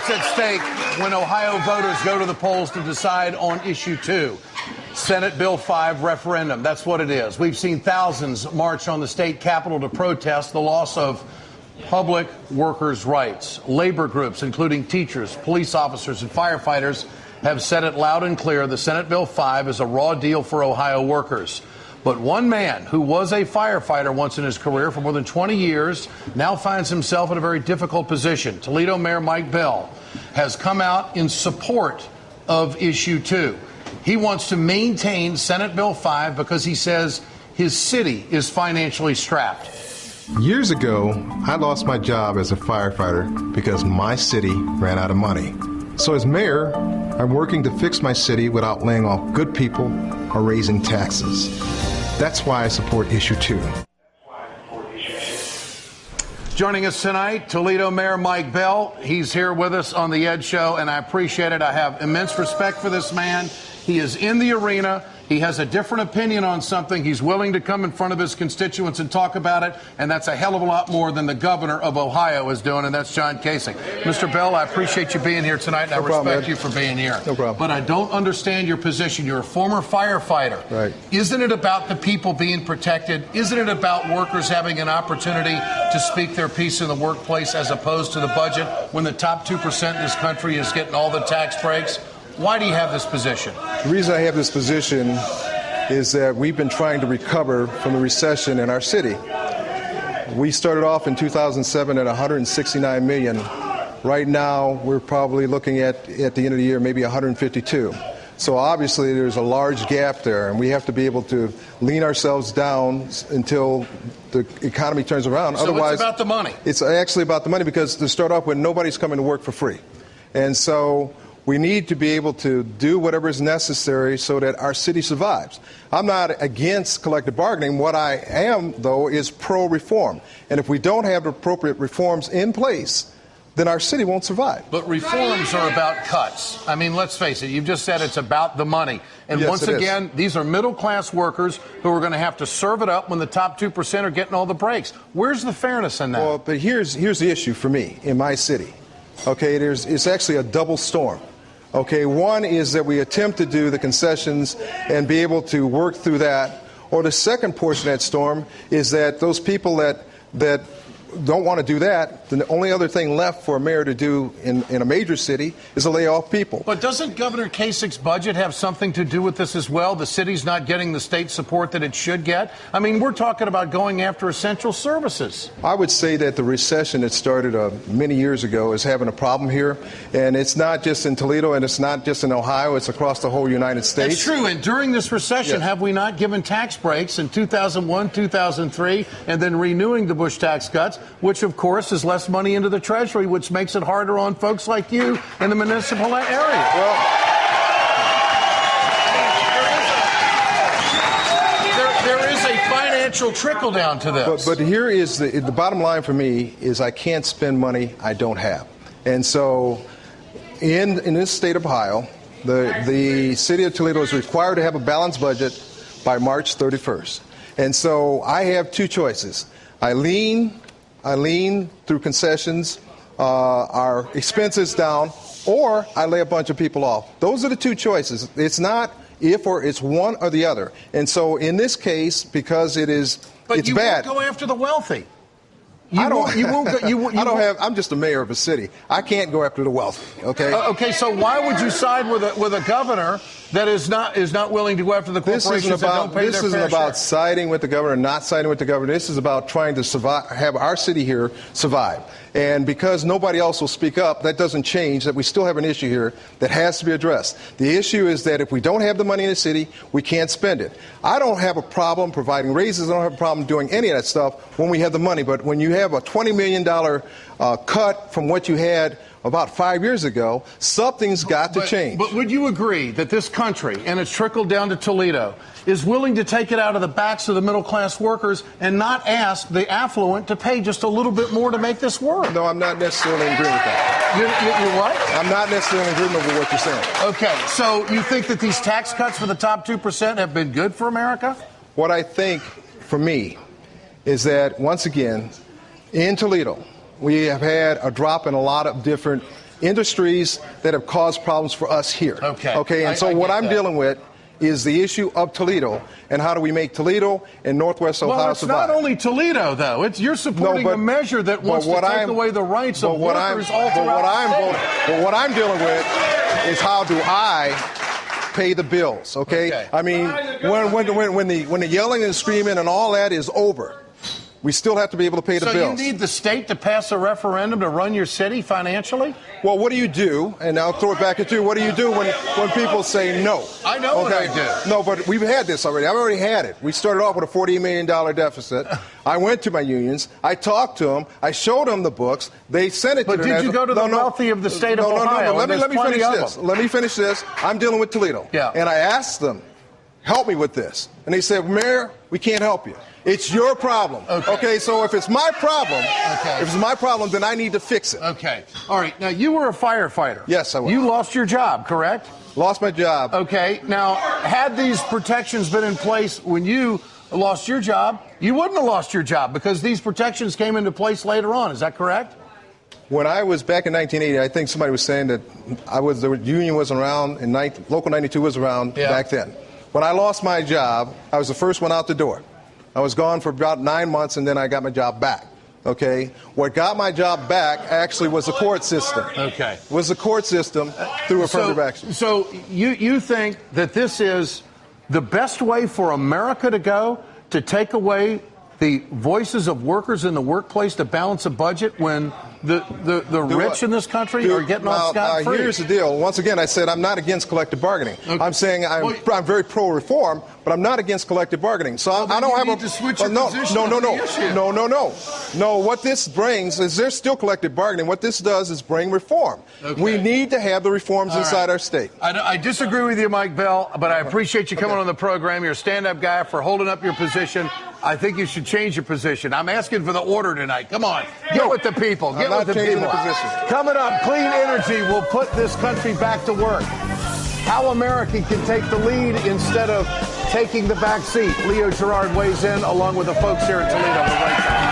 What's at stake when Ohio voters go to the polls to decide on issue 2? Senate Bill 5 referendum. That's what it is. We've seen thousands march on the state capitol to protest the loss of public workers' rights. Labor groups, including teachers, police officers, and firefighters, have said it loud and clear. The Senate Bill 5 is a raw deal for Ohio workers. But one man who was a firefighter once in his career for more than 20 years now finds himself in a very difficult position. Toledo Mayor Mike Bell has come out in support of issue 2. He wants to maintain Senate Bill 5 because he says his city is financially strapped. Years ago, I lost my job as a firefighter because my city ran out of money. So as mayor, I'm working to fix my city without laying off good people or raising taxes. That's why I support issue 2. Joining us tonight, Toledo Mayor Mike Bell. He's here with us on The Ed Show, and I appreciate it. I have immense respect for this man. He is in the arena. He has a different opinion on something. He's willing to come in front of his constituents and talk about it, and that's a hell of a lot more than the governor of Ohio is doing, and that's John Kasich. Mr. Bell, I appreciate you being here tonight, and I respect you for being here. No problem. But I don't understand your position. You're a former firefighter. Right. Isn't it about the people being protected? Isn't it about workers having an opportunity to speak their piece in the workplace as opposed to the budget when the top 2% in this country is getting all the tax breaks? Why do you have this position? The reason I have this position is that we've been trying to recover from the recession in our city. We started off in 2007 at $169 million. Right now, we're probably looking at the end of the year, maybe 152. So obviously, there's a large gap there, and we have to be able to lean ourselves down until the economy turns around. So Otherwise, it's about the money. It's actually about the money because to start off with, nobody's coming to work for free. And so we need to be able to do whatever is necessary so that our city survives. I'm not against collective bargaining. What I am, though, is pro-reform. And if we don't have the appropriate reforms in place, then our city won't survive. But reforms are about cuts. I mean, let's face it. You've just said it's about the money. And yes, once again, these are middle-class workers who are going to have to serve it up when the top 2% are getting all the breaks. Where's the fairness in that? Well, but here's the issue for me in my city. Okay, it's actually a double storm. Okay, one is that we attempt to do the concessions and be able to work through that. Or the second portion of that storm is that those people that don't want to do that, the only other thing left for a mayor to do in a major city is to lay off people. But doesn't Governor Kasich's budget have something to do with this as well? The city's not getting the state support that it should get? I mean, we're talking about going after essential services. I would say that the recession that started many years ago is having a problem here. And it's not just in Toledo and it's not just in Ohio. It's across the whole United States. That's true. And during this recession, have we not given tax breaks in 2001, 2003, and then renewing the Bush tax cuts, which, of course, is less money into the Treasury, which makes it harder on folks like you in the municipal area? Well, there is a financial trickle-down to this. But here is the bottom line for me is I can't spend money I don't have. And so in this state of Ohio, the city of Toledo is required to have a balanced budget by March 31st. And so I have two choices. I lean through concessions, our expenses down, or I lay a bunch of people off. Those are the two choices. It's not if or it's one or the other. And so in this case, because it's bad. But you won't go after the wealthy. I'm just a mayor of a city. I can't go after the wealthy. Okay. Okay. So why would you side with a governor that is not willing to go after the corporations that don't pay their fair share? This isn't about siding with the governor, not siding with the governor. This is about trying to survive, have our city here survive. And because nobody else will speak up, that doesn't change that we still have an issue here that has to be addressed. The issue is that if we don't have the money in the city, we can't spend it. I don't have a problem providing raises. I don't have a problem doing any of that stuff when we have the money. But when you have a $20 million cut from what you had about 5 years ago, something's got to change. But would you agree that this country, and it's trickled down to Toledo, is willing to take it out of the backs of the middle-class workers and not ask the affluent to pay just a little bit more to make this work? No, I'm not necessarily in agreement with that. You're what? I'm not necessarily in agreement with what you're saying. Okay, so you think that these tax cuts for the top 2% have been good for America? What I think, for me, is that, once again, in Toledo, we have had a drop in a lot of different industries that have caused problems for us here. Okay. And so what I'm dealing with is the issue of Toledo and how do we make Toledo and Northwest Ohio well, it's survive. not only Toledo, though. You're supporting a measure that wants to take away the rights of workers all throughout But what I'm dealing with is how do I pay the bills, okay? I mean, when the yelling and screaming and all that is over, we still have to be able to pay the bills. So you need the state to pass a referendum to run your city financially? Well, what do you do? And I'll throw it back at you. What do you do when people say no? I know what I do. No, but we've had this already. I've already had it. We started off with a $40 million deficit. I went to my unions. I talked to them. I showed them the books. They sent it to But did you go to the wealthy of the state of Ohio? No. Let me finish this. Let me finish this. I'm dealing with Toledo. Yeah. And I asked them, help me with this. And they said, Mayor, we can't help you. It's your problem. Okay, so if it's my problem, then I need to fix it. Okay. All right. Now, you were a firefighter. Yes, I was. You lost your job, correct? Lost my job. Okay. Now, had these protections been in place when you lost your job, you wouldn't have lost your job because these protections came into place later on. Is that correct? When I was back in 1980, I think somebody was saying that the union wasn't around, and Local 92 was around back then. When I lost my job, I was the first one out the door. I was gone for about 9 months, and then I got my job back. Okay? What got my job back actually was the court system. Okay. Was the court system through affirmative action. So you think that this is the best way for America to go to take away the voices of workers in the workplace to balance a budget when the rich in this country are getting off scot-free? Here's the deal. Once again, I said I'm not against collective bargaining. Okay. I'm saying I'm very pro-reform, but I'm not against collective bargaining. So I don't have to switch your position. No. What this brings is there's still collective bargaining. What this does is bring reform. Okay. We need to have the reforms inside our state. I disagree with you, Mike Bell, but I appreciate you coming on the program. You're a stand-up guy for holding up your position. I think you should change your position. I'm asking for the order tonight. Come on. Get with the people. Get with the people. Coming up, clean energy will put this country back to work. How America can take the lead instead of taking the back seat. Leo Gerard weighs in along with the folks here in Toledo. We're right back.